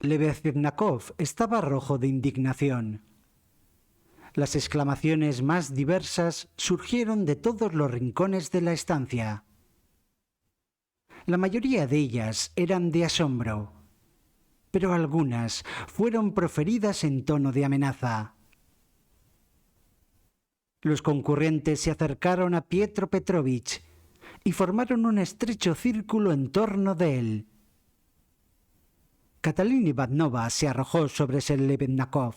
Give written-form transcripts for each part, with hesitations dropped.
Lebeznakov estaba rojo de indignación. Las exclamaciones más diversas surgieron de todos los rincones de la estancia. La mayoría de ellas eran de asombro, pero algunas fueron proferidas en tono de amenaza. Los concurrentes se acercaron a Pietro Petrovich y formaron un estrecho círculo en torno de él. Catalina Ivanovna se arrojó sobre Lebeznakov.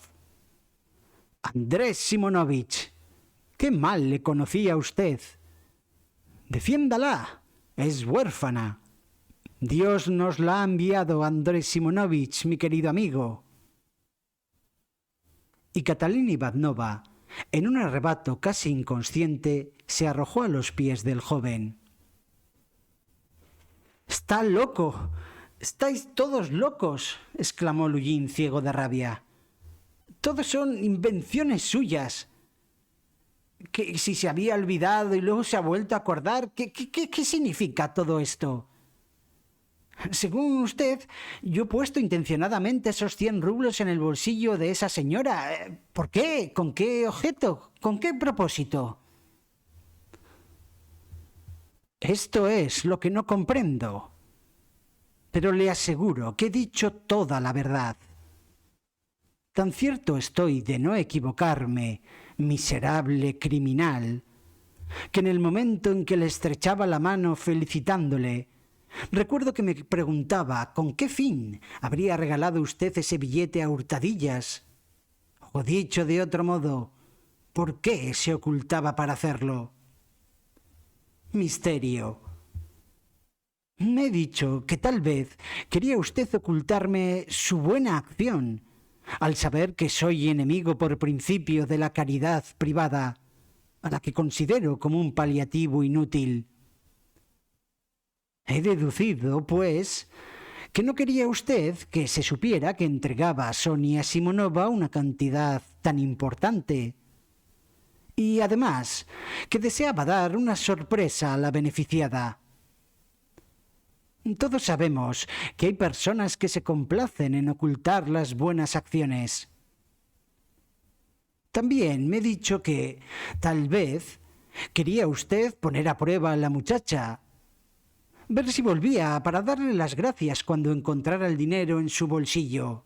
«Andrés Simonovich, qué mal le conocía usted. Defiéndala, es huérfana. Dios nos la ha enviado, Andrés Simonovich, mi querido amigo». Y Catalina Ivanovna, en un arrebato casi inconsciente, se arrojó a los pies del joven. «¡Está loco! ¡Estáis todos locos!», exclamó Lujin, ciego de rabia. «Todos son invenciones suyas. Que si se había olvidado y luego se ha vuelto a acordar, ¿qué significa todo esto? Según usted, yo he puesto intencionadamente esos 100 rublos en el bolsillo de esa señora. ¿Por qué? ¿Con qué objeto? ¿Con qué propósito?». «Esto es lo que no comprendo. Pero le aseguro que he dicho toda la verdad. Tan cierto estoy de no equivocarme, miserable criminal, que en el momento en que le estrechaba la mano felicitándole, recuerdo que me preguntaba con qué fin habría regalado usted ese billete a hurtadillas. O dicho de otro modo, ¿por qué se ocultaba para hacerlo? Misterio. Me he dicho que tal vez quería usted ocultarme su buena acción, al saber que soy enemigo por principio de la caridad privada, a la que considero como un paliativo inútil. He deducido, pues, que no quería usted que se supiera que entregaba a Sonia Simonova una cantidad tan importante, y además que deseaba dar una sorpresa a la beneficiada. Todos sabemos que hay personas que se complacen en ocultar las buenas acciones. También me he dicho que, tal vez, quería usted poner a prueba a la muchacha, ver si volvía para darle las gracias cuando encontrara el dinero en su bolsillo.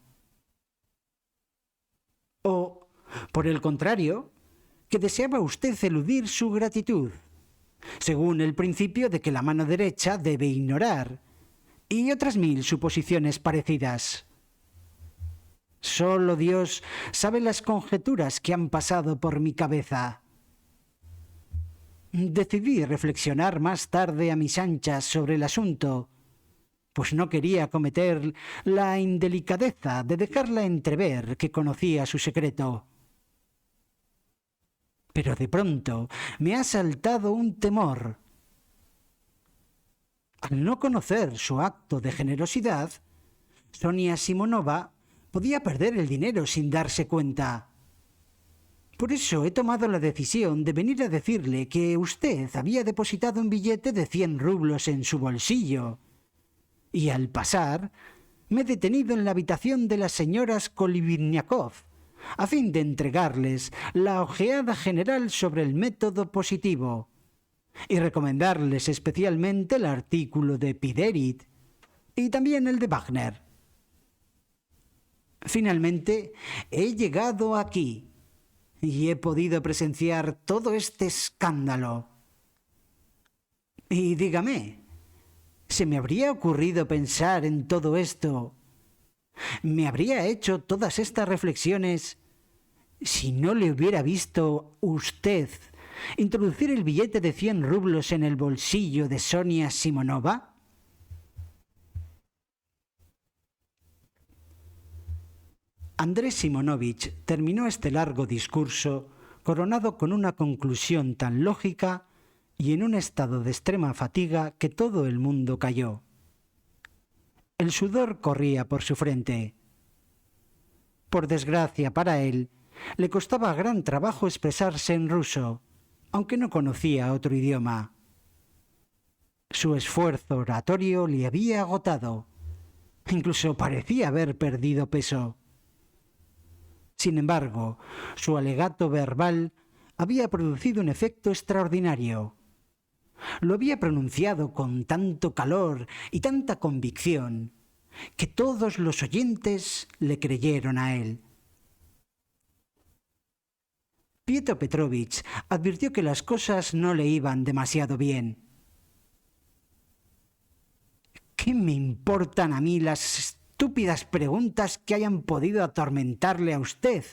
O, por el contrario, que deseaba usted eludir su gratitud, según el principio de que la mano derecha debe ignorar, y otras 1000 suposiciones parecidas. Solo Dios sabe las conjeturas que han pasado por mi cabeza. Decidí reflexionar más tarde a mis anchas sobre el asunto, pues no quería cometer la indelicadeza de dejarla entrever que conocía su secreto. Pero de pronto me ha asaltado un temor. Al no conocer su acto de generosidad, Sonia Simonova podía perder el dinero sin darse cuenta. Por eso he tomado la decisión de venir a decirle que usted había depositado un billete de 100 rublos en su bolsillo, y al pasar me he detenido en la habitación de las señoras Kolivniakov a fin de entregarles la ojeada general sobre el método positivo y recomendarles especialmente el artículo de Piderit y también el de Wagner. Finalmente he llegado aquí y he podido presenciar todo este escándalo. Y dígame, ¿se me habría ocurrido pensar en todo esto? ¿Me habría hecho todas estas reflexiones si no le hubiera visto usted introducir el billete de 100 rublos en el bolsillo de Sonia Simonova? Andrés Simonovich terminó este largo discurso coronado con una conclusión tan lógica y en un estado de extrema fatiga que todo el mundo calló. El sudor corría por su frente. Por desgracia para él, le costaba gran trabajo expresarse en ruso, aunque no conocía otro idioma. Su esfuerzo oratorio le había agotado, Incluso parecía haber perdido peso. Sin embargo, su alegato verbal había producido un efecto extraordinario. Lo había pronunciado con tanto calor y tanta convicción que todos los oyentes le creyeron a él. Pietro Petrovich advirtió que las cosas no le iban demasiado bien. ¿Qué me importan a mí las estúpidas preguntas que hayan podido atormentarle a usted?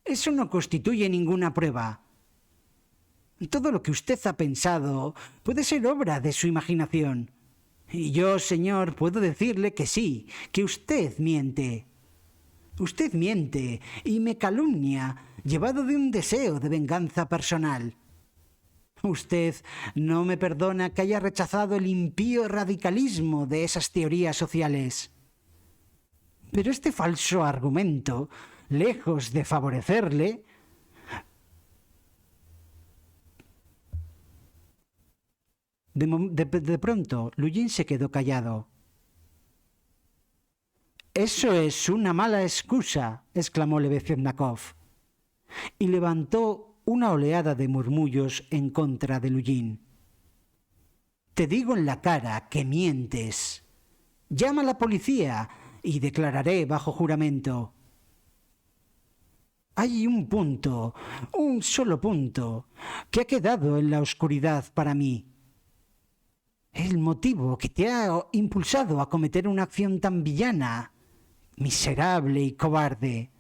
Eso no constituye ninguna prueba. Todo lo que usted ha pensado puede ser obra de su imaginación. Y yo, señor, puedo decirle que sí, que usted miente. Usted miente y me calumnia, llevado de un deseo de venganza personal. Usted no me perdona que haya rechazado el impío radicalismo de esas teorías sociales. Pero este falso argumento, lejos de favorecerle, de pronto, Lujin se quedó callado. «Eso es una mala excusa», exclamó Lebeziatnikov, y levantó una oleada de murmullos en contra de Lujin. «Te digo en la cara que mientes. Llama a la policía y declararé bajo juramento». Hay un punto, un solo punto, que ha quedado en la oscuridad para mí. El motivo que te ha impulsado a cometer una acción tan villana, miserable y cobarde.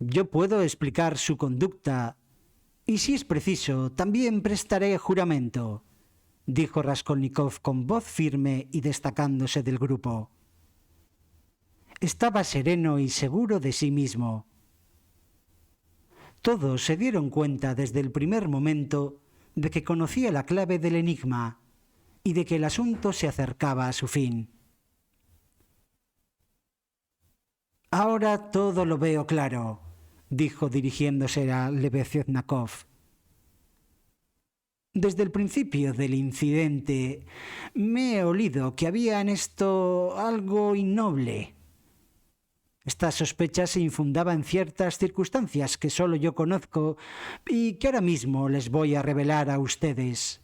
Yo puedo explicar su conducta y, si es preciso, también prestaré juramento, dijo Raskolnikov con voz firme y destacándose del grupo. Estaba sereno y seguro de sí mismo. Todos se dieron cuenta desde el primer momento de que conocía la clave del enigma y de que el asunto se acercaba a su fin. «Ahora todo lo veo claro», dijo dirigiéndose a Lebeziatnikov. «Desde el principio del incidente me he olido que había en esto algo innoble. Esta sospecha se infundaba en ciertas circunstancias que solo yo conozco y que ahora mismo les voy a revelar a ustedes.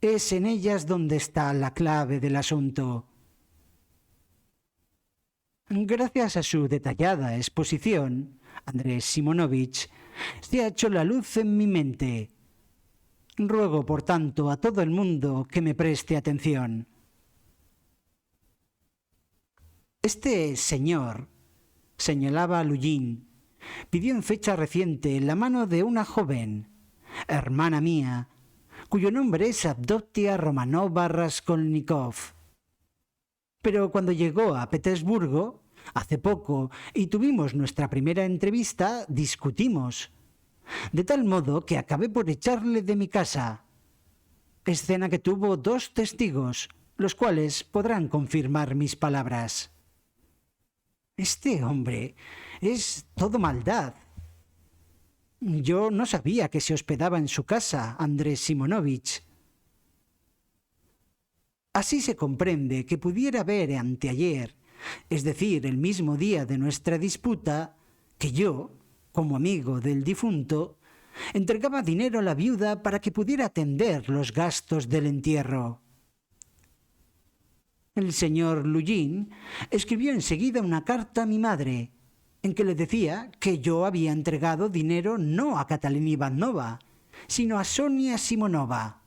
Es en ellas donde está la clave del asunto. Gracias a su detallada exposición, Andrés Simonovich, se ha hecho la luz en mi mente. Ruego, por tanto, a todo el mundo que me preste atención. Este señor, señalaba a Lujin, pidió en fecha reciente la mano de una joven, hermana mía, cuyo nombre es Avdotia Romanova Raskolnikov. Pero cuando llegó a Petersburgo, hace poco, y tuvimos nuestra primera entrevista, discutimos, de tal modo que acabé por echarle de mi casa. Escena que tuvo 2 testigos, los cuales podrán confirmar mis palabras. Este hombre es todo maldad. Yo no sabía que se hospedaba en su casa, Andrés Simonovich. Así se comprende que pudiera ver anteayer, es decir, el mismo día de nuestra disputa, que yo, como amigo del difunto, entregaba dinero a la viuda para que pudiera atender los gastos del entierro. El señor Lujin escribió enseguida una carta a mi madre, en que le decía que yo había entregado dinero no a Catalina Ivanova, sino a Sonia Simonova.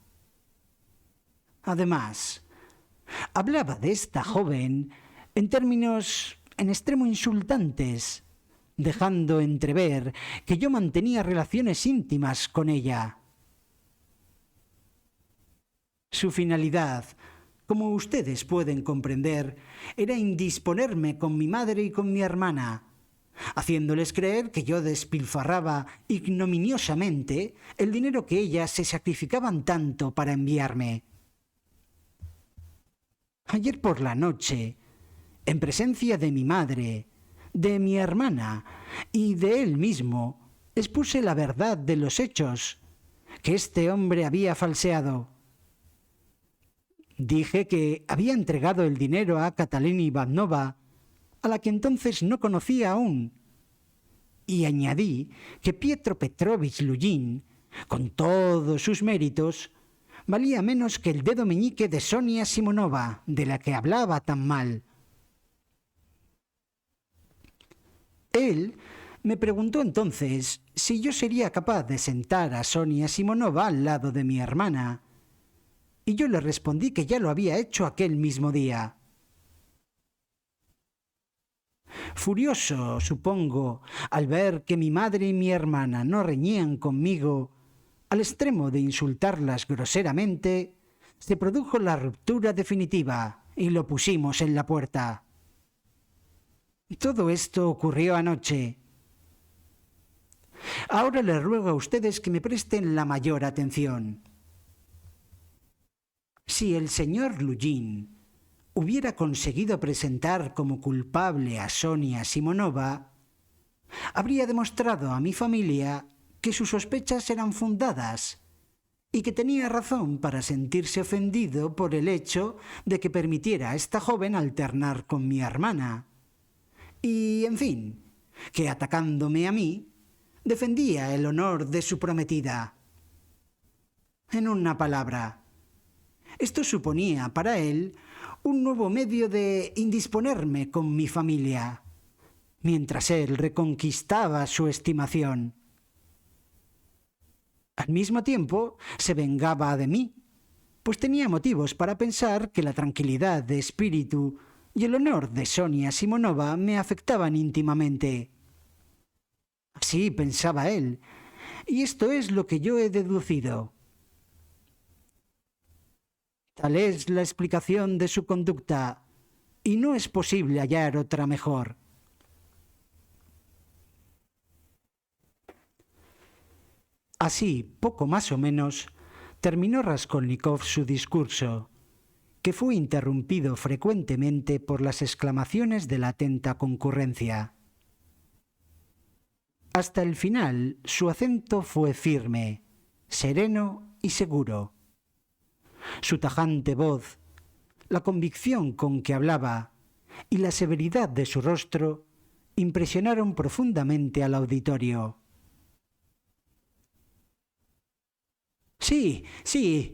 Además, hablaba de esta joven en términos en extremo insultantes, dejando entrever que yo mantenía relaciones íntimas con ella. Su finalidad, como ustedes pueden comprender, era indisponerme con mi madre y con mi hermana, haciéndoles creer que yo despilfarraba ignominiosamente el dinero que ellas se sacrificaban tanto para enviarme. Ayer por la noche, en presencia de mi madre, de mi hermana y de él mismo, expuse la verdad de los hechos, que este hombre había falseado. Dije que había entregado el dinero a Catalina Ivanova, a la que entonces no conocía aún, y añadí que Pietro Petrovich Lujin, con todos sus méritos, valía menos que el dedo meñique de Sonia Simonova, de la que hablaba tan mal. Él me preguntó entonces si yo sería capaz de sentar a Sonia Simonova al lado de mi hermana, y yo le respondí que ya lo había hecho aquel mismo día. Furioso, supongo, al ver que mi madre y mi hermana no reñían conmigo, al extremo de insultarlas groseramente, se produjo la ruptura definitiva y lo pusimos en la puerta. Todo esto ocurrió anoche. Ahora les ruego a ustedes que me presten la mayor atención. Si el señor Lujin hubiera conseguido presentar como culpable a Sonia Simonova, habría demostrado a mi familia que sus sospechas eran fundadas y que tenía razón para sentirse ofendido por el hecho de que permitiera a esta joven alternar con mi hermana. Y, en fin, que atacándome a mí, defendía el honor de su prometida. En una palabra, esto suponía para él un nuevo medio de indisponerme con mi familia, mientras él reconquistaba su estimación. Al mismo tiempo, se vengaba de mí, pues tenía motivos para pensar que la tranquilidad de espíritu y el honor de Sonia Simonova me afectaban íntimamente. Así pensaba él, y esto es lo que yo he deducido. Tal es la explicación de su conducta, y no es posible hallar otra mejor. Así, poco más o menos, terminó Raskolnikov su discurso, que fue interrumpido frecuentemente por las exclamaciones de la atenta concurrencia. Hasta el final, su acento fue firme, sereno y seguro. Su tajante voz, la convicción con que hablaba y la severidad de su rostro impresionaron profundamente al auditorio. Sí,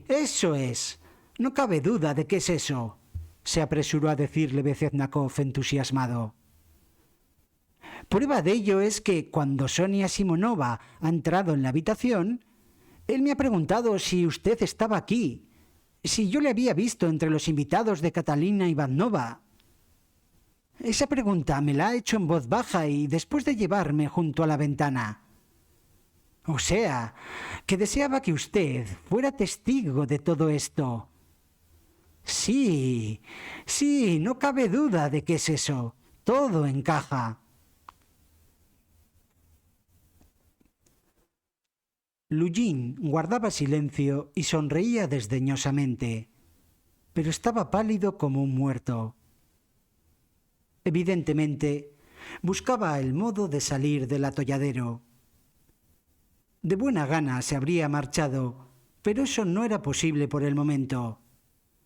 eso es. No cabe duda de que es eso, se apresuró a decirle Bezednakov entusiasmado. Prueba de ello es que cuando Sonia Simonova ha entrado en la habitación, él me ha preguntado si usted estaba aquí, si yo le había visto entre los invitados de Catalina Ivanova. Esa pregunta me la ha hecho en voz baja y después de llevarme junto a la ventana. O sea, que deseaba que usted fuera testigo de todo esto. Sí, no cabe duda de que es eso. Todo encaja. Lujin guardaba silencio y sonreía desdeñosamente, pero estaba pálido como un muerto. Evidentemente, buscaba el modo de salir del atolladero. De buena gana se habría marchado, pero eso no era posible por el momento.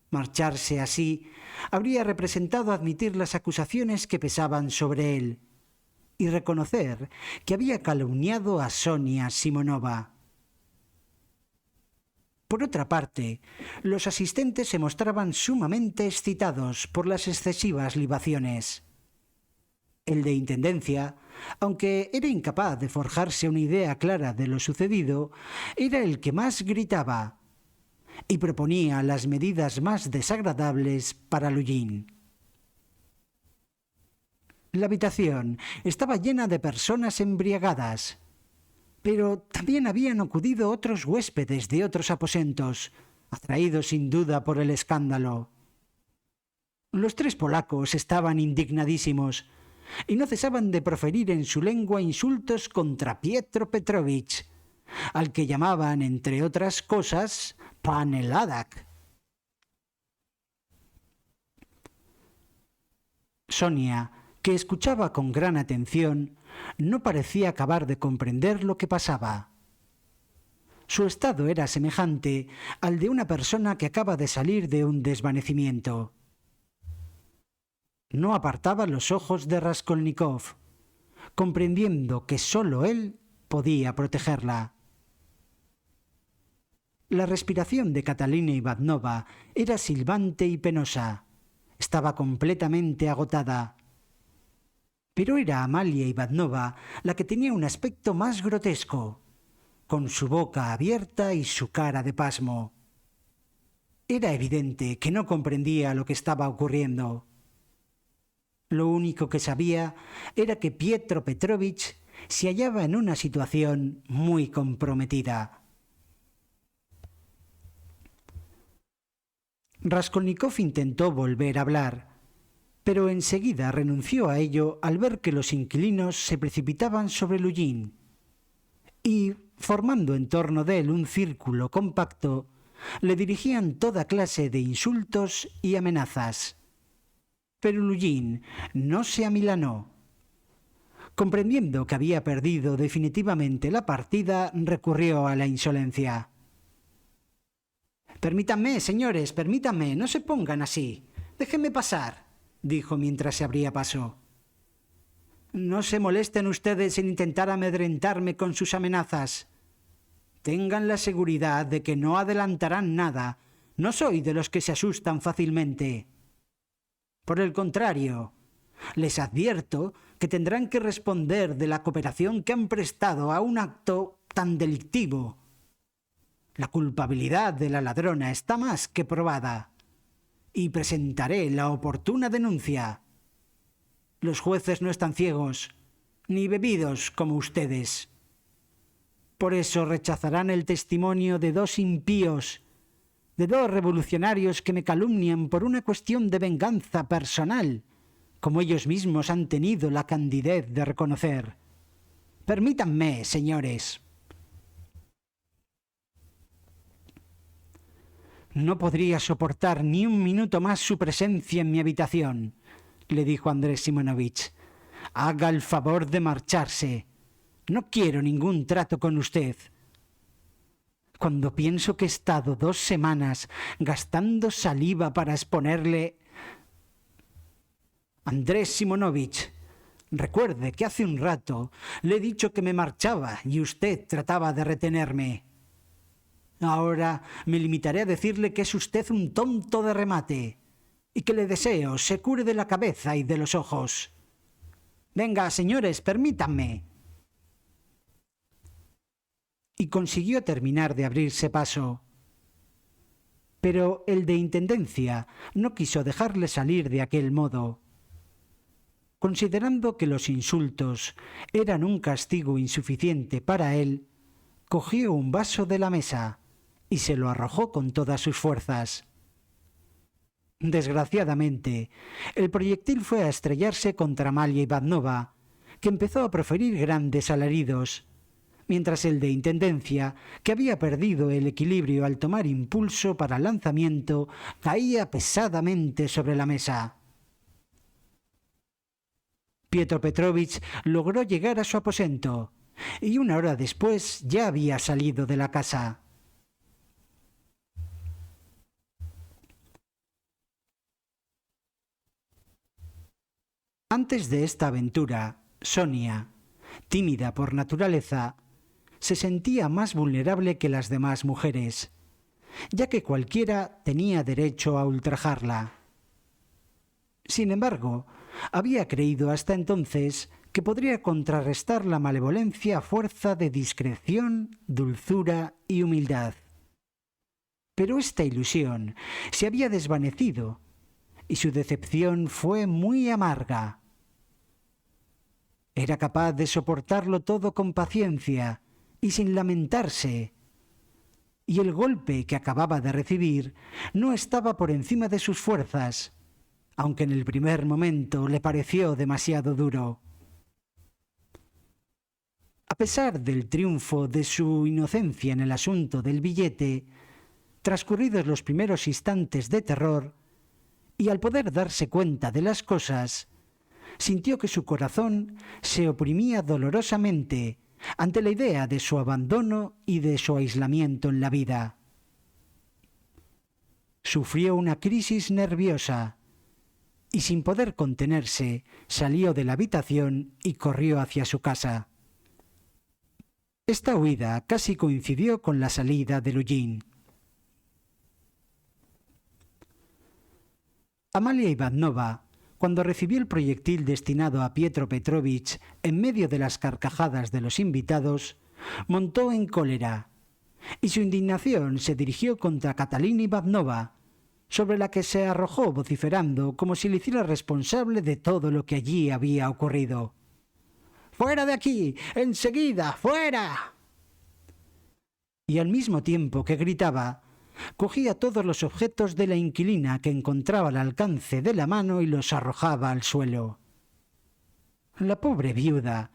Marcharse así habría representado admitir las acusaciones que pesaban sobre él y reconocer que había calumniado a Sonia Simonova. Por otra parte, los asistentes se mostraban sumamente excitados por las excesivas libaciones. El de Intendencia, aunque era incapaz de forjarse una idea clara de lo sucedido, era el que más gritaba y proponía las medidas más desagradables para Lujin. La habitación estaba llena de personas embriagadas, pero también habían acudido otros huéspedes de otros aposentos, atraídos sin duda por el escándalo. Los tres polacos estaban indignadísimos y no cesaban de proferir en su lengua insultos contra Pietro Petrovich, al que llamaban, entre otras cosas, pan heladak. Sonia, que escuchaba con gran atención, no parecía acabar de comprender lo que pasaba. Su estado era semejante al de una persona que acaba de salir de un desvanecimiento. No apartaba los ojos de Raskolnikov, comprendiendo que sólo él podía protegerla. La respiración de Catalina Ivanovna era silbante y penosa. Estaba completamente agotada. Pero era Amalia Ivanovna la que tenía un aspecto más grotesco, con su boca abierta y su cara de pasmo. Era evidente que no comprendía lo que estaba ocurriendo. Lo único que sabía era que Pietro Petrovich se hallaba en una situación muy comprometida. Raskolnikov intentó volver a hablar, pero enseguida renunció a ello al ver que los inquilinos se precipitaban sobre Lujin y, formando en torno de él un círculo compacto, le dirigían toda clase de insultos y amenazas. Pero Lujin no se amilanó. Comprendiendo que había perdido definitivamente la partida, recurrió a la insolencia. «Permítanme, señores, permítanme, no se pongan así. Déjenme pasar», dijo mientras se abría paso. «No se molesten ustedes en intentar amedrentarme con sus amenazas. Tengan la seguridad de que no adelantarán nada. No soy de los que se asustan fácilmente. Por el contrario, les advierto que tendrán que responder de la cooperación que han prestado a un acto tan delictivo. La culpabilidad de la ladrona está más que probada, y presentaré la oportuna denuncia. Los jueces no están ciegos, ni bebidos como ustedes. Por eso rechazarán el testimonio de dos impíos, de dos revolucionarios que me calumnian por una cuestión de venganza personal, como ellos mismos han tenido la candidez de reconocer. Permítanme, señores». «No podría soportar ni un minuto más su presencia en mi habitación», le dijo Andrés Simonovich. «Haga el favor de marcharse. No quiero ningún trato con usted. Cuando pienso que he estado 2 semanas gastando saliva para exponerle... Andrés Simonovich, recuerde que hace un rato le he dicho que me marchaba y usted trataba de retenerme. Ahora me limitaré a decirle que es usted un tonto de remate y que le deseo se cure de la cabeza y de los ojos. Venga, señores, permítanme». Y consiguió terminar de abrirse paso. Pero el de Intendencia no quiso dejarle salir de aquel modo. Considerando que los insultos eran un castigo insuficiente para él, cogió un vaso de la mesa y se lo arrojó con todas sus fuerzas. Desgraciadamente, el proyectil fue a estrellarse contra Amalia Ivanovna, que empezó a proferir grandes alaridos, mientras el de Intendencia, que había perdido el equilibrio al tomar impulso para el lanzamiento, caía pesadamente sobre la mesa. Pietro Petrovich logró llegar a su aposento, y 1 hora después ya había salido de la casa. Antes de esta aventura, Sonia, tímida por naturaleza, se sentía más vulnerable que las demás mujeres, ya que cualquiera tenía derecho a ultrajarla. Sin embargo, había creído hasta entonces que podría contrarrestar la malevolencia a fuerza de discreción, dulzura y humildad. Pero esta ilusión se había desvanecido y su decepción fue muy amarga. Era capaz de soportarlo todo con paciencia y sin lamentarse, y el golpe que acababa de recibir no estaba por encima de sus fuerzas, aunque en el primer momento le pareció demasiado duro. A pesar del triunfo de su inocencia en el asunto del billete, transcurridos los primeros instantes de terror, y al poder darse cuenta de las cosas, sintió que su corazón se oprimía dolorosamente ante la idea de su abandono y de su aislamiento en la vida. Sufrió una crisis nerviosa y, sin poder contenerse, salió de la habitación y corrió hacia su casa. Esta huida casi coincidió con la salida de Lujin. Amalia Ivanova, cuando recibió el proyectil destinado a Pietro Petrovich en medio de las carcajadas de los invitados, montó en cólera, y su indignación se dirigió contra Catalina Ivanova, sobre la que se arrojó vociferando como si le hiciera responsable de todo lo que allí había ocurrido. «¡Fuera de aquí! ¡Enseguida! ¡Fuera!». Y al mismo tiempo que gritaba, cogía todos los objetos de la inquilina que encontraba al alcance de la mano y los arrojaba al suelo. La pobre viuda,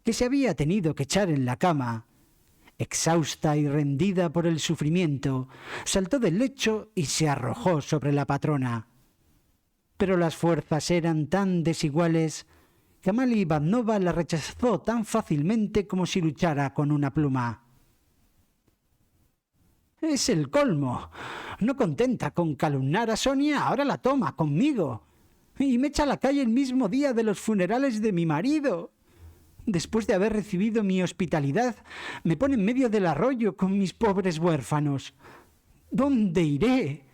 que se había tenido que echar en la cama, exhausta y rendida por el sufrimiento, saltó del lecho y se arrojó sobre la patrona. Pero las fuerzas eran tan desiguales que Amalia Ivanova la rechazó tan fácilmente como si luchara con una pluma. «Es el colmo. No contenta con calumniar a Sonia, ahora la toma conmigo. Y me echa a la calle el mismo día de los funerales de mi marido. Después de haber recibido mi hospitalidad, me pone en medio del arroyo con mis pobres huérfanos. ¿Dónde iré?».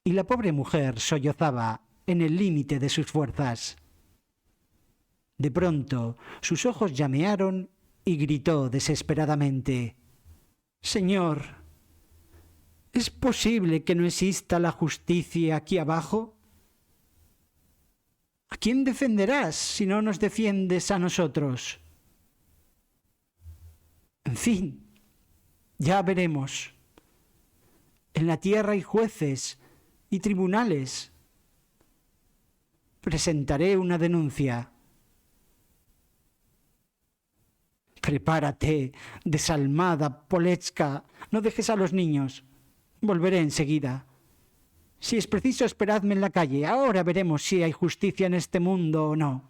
Y la pobre mujer sollozaba en el límite de sus fuerzas. De pronto sus ojos llamearon y gritó desesperadamente: «Señor, ¿es posible que no exista la justicia aquí abajo? ¿A quién defenderás si no nos defiendes a nosotros? En fin, ya veremos. En la tierra hay jueces y tribunales. Presentaré una denuncia. Prepárate, desalmada Poletska, no dejes a los niños. Volveré enseguida. Si es preciso, esperadme en la calle. Ahora veremos si hay justicia en este mundo o no».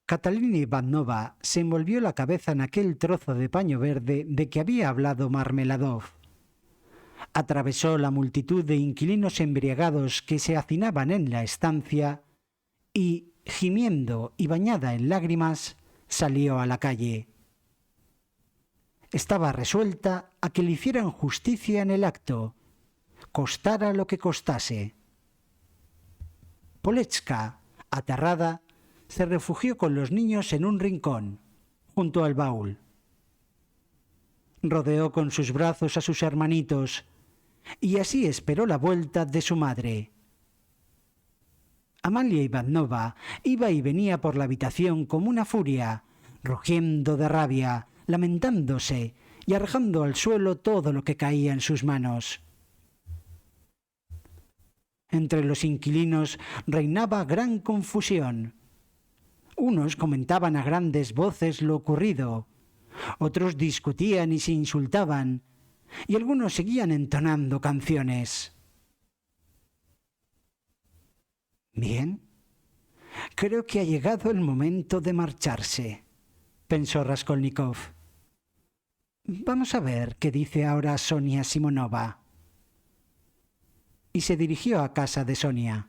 Catalina Ivanova se envolvió la cabeza en aquel trozo de paño verde de que había hablado Marmeladov. Atravesó la multitud de inquilinos embriagados que se hacinaban en la estancia y, gimiendo y bañada en lágrimas, salió a la calle. Estaba resuelta a que le hicieran justicia en el acto, costara lo que costase. Poletska, aterrada, se refugió con los niños en un rincón, junto al baúl. Rodeó con sus brazos a sus hermanitos y así esperó la vuelta de su madre. Amalia Ivanova iba y venía por la habitación como una furia, rugiendo de rabia, lamentándose y arrojando al suelo todo lo que caía en sus manos. Entre los inquilinos reinaba gran confusión. Unos comentaban a grandes voces lo ocurrido, otros discutían y se insultaban, y algunos seguían entonando canciones. «Bien, creo que ha llegado el momento de marcharse», pensó Raskolnikov. «Vamos a ver qué dice ahora Sonia Simonova». Y se dirigió a casa de Sonia.